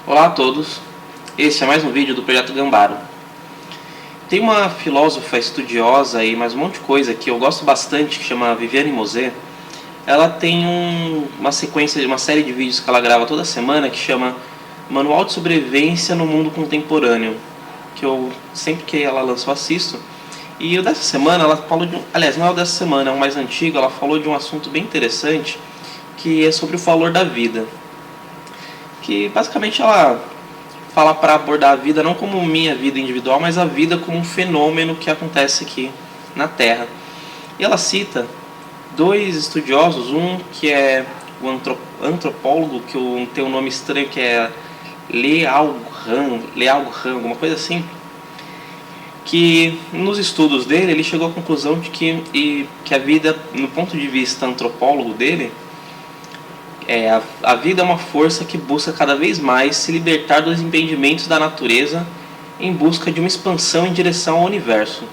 Olá a todos, esse é mais um vídeo do Projeto Gambaro. Tem uma filósofa estudiosa e mais um monte de coisa que eu gosto bastante, que chama Viviane Mosé. Ela tem uma sequência, uma série de vídeos que ela grava toda semana que chama Manual de Sobrevivência no Mundo Contemporâneo, que eu sempre que ela lança eu assisto. E o dessa semana ela falou de aliás, não é o dessa semana, é um mais antigo. Ela falou de um assunto bem interessante, que é sobre o valor da vida. Que basicamente ela fala para abordar a vida não como minha vida individual, mas a vida como um fenômeno que acontece aqui na Terra. E ela cita dois estudiosos, um que é o antropólogo, que tem um nome estranho, que é Leao Han, alguma coisa assim, que nos estudos dele ele chegou à conclusão de que a vida, no ponto de vista antropólogo dele, a vida é uma força que busca cada vez mais se libertar dos impedimentos da natureza em busca de uma expansão em direção ao universo.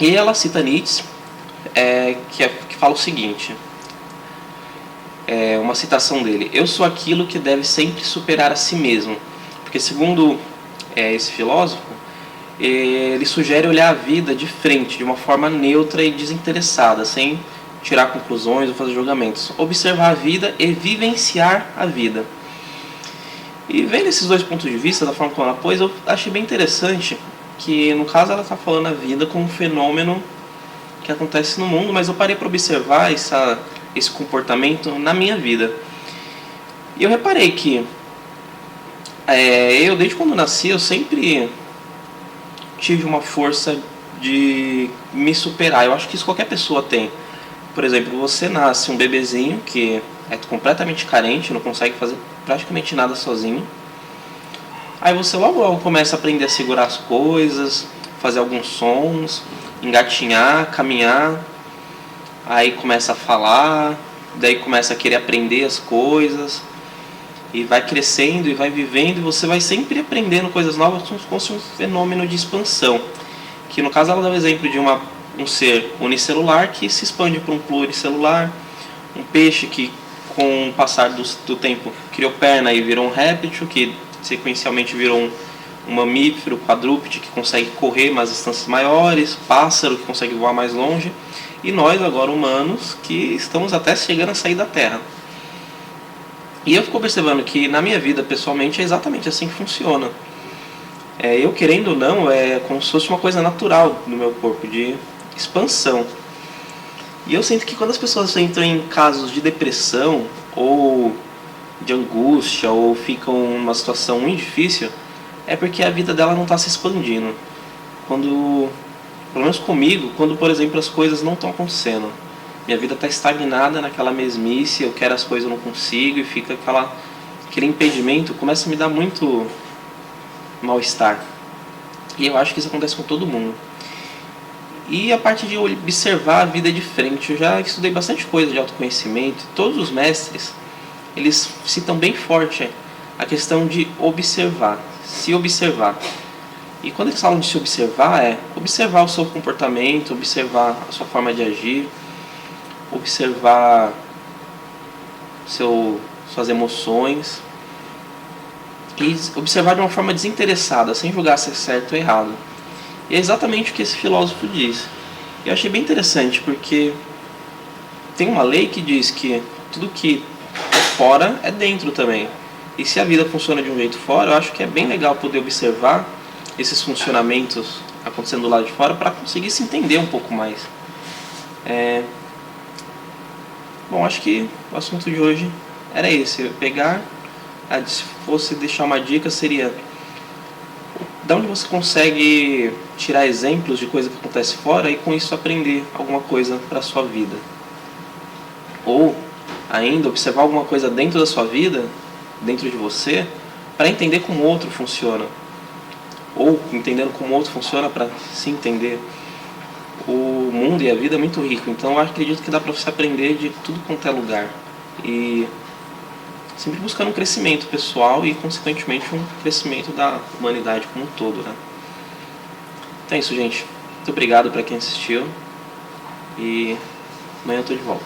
E ela cita Nietzsche, que fala o seguinte, uma citação dele: eu sou aquilo que deve sempre superar a si mesmo. Porque segundo esse filósofo, ele sugere olhar a vida de frente, de uma forma neutra e desinteressada, sem tirar conclusões ou fazer julgamentos. Observar a vida e vivenciar a vida. E vendo esses dois pontos de vista, da forma como ela pôs, eu achei bem interessante que, no caso, ela está falando a vida como um fenômeno que acontece no mundo, mas eu parei para observar esse comportamento na minha vida. E eu reparei que eu, desde quando nasci, eu sempre tive uma força de me superar. Eu acho que isso qualquer pessoa tem. Por exemplo, você nasce um bebezinho que é completamente carente, não consegue fazer praticamente nada sozinho. Aí você logo começa a aprender a segurar as coisas, fazer alguns sons, engatinhar, caminhar. Aí começa a falar, daí começa a querer aprender as coisas. E vai crescendo e vai vivendo, e você vai sempre aprendendo coisas novas, como se fosse um fenômeno de expansão. Que no caso ela dá o exemplo de um ser unicelular que se expande para um pluricelular, um peixe que com o passar do tempo criou perna e virou um réptil, que sequencialmente virou um mamífero quadrúpede que consegue correr mais distâncias maiores, pássaro que consegue voar mais longe, e nós agora humanos que estamos até chegando a sair da Terra. E eu fico observando que na minha vida pessoalmente é exatamente assim que funciona. Eu, querendo ou não, é como se fosse uma coisa natural no meu corpo, de expansão. E eu sinto que quando as pessoas entram em casos de depressão ou de angústia ou ficam numa situação muito difícil, é porque a vida dela não está se expandindo. Pelo menos comigo, quando, por exemplo, as coisas não estão acontecendo, minha vida está estagnada naquela mesmice, eu quero as coisas, eu não consigo, e fica aquele impedimento, começa a me dar muito mal-estar. E eu acho que isso acontece com todo mundo. E a parte de observar a vida de frente, eu já estudei bastante coisa de autoconhecimento. Todos os mestres, eles citam bem forte a questão de observar, se observar. E quando eles falam de se observar, observar o seu comportamento, observar a sua forma de agir, observar suas emoções, e observar de uma forma desinteressada, sem julgar se é certo ou errado. E é exatamente o que esse filósofo diz. E eu achei bem interessante, porque tem uma lei que diz que tudo que é fora é dentro também. E se a vida funciona de um jeito fora, eu acho que é bem legal poder observar esses funcionamentos acontecendo do lado de fora para conseguir se entender um pouco mais. Bom, acho que o assunto de hoje era esse. Se fosse deixar uma dica, seria de onde você consegue tirar exemplos de coisa que acontece fora e com isso aprender alguma coisa para a sua vida. Ou ainda observar alguma coisa dentro da sua vida, dentro de você, para entender como o outro funciona. Ou entendendo como o outro funciona para se entender. O mundo e a vida é muito rico, então eu acredito que dá para você aprender de tudo quanto é lugar. E sempre buscando um crescimento pessoal e, consequentemente, um crescimento da humanidade como um todo, né? Então é isso, gente. Muito obrigado para quem assistiu. E amanhã eu tô de volta.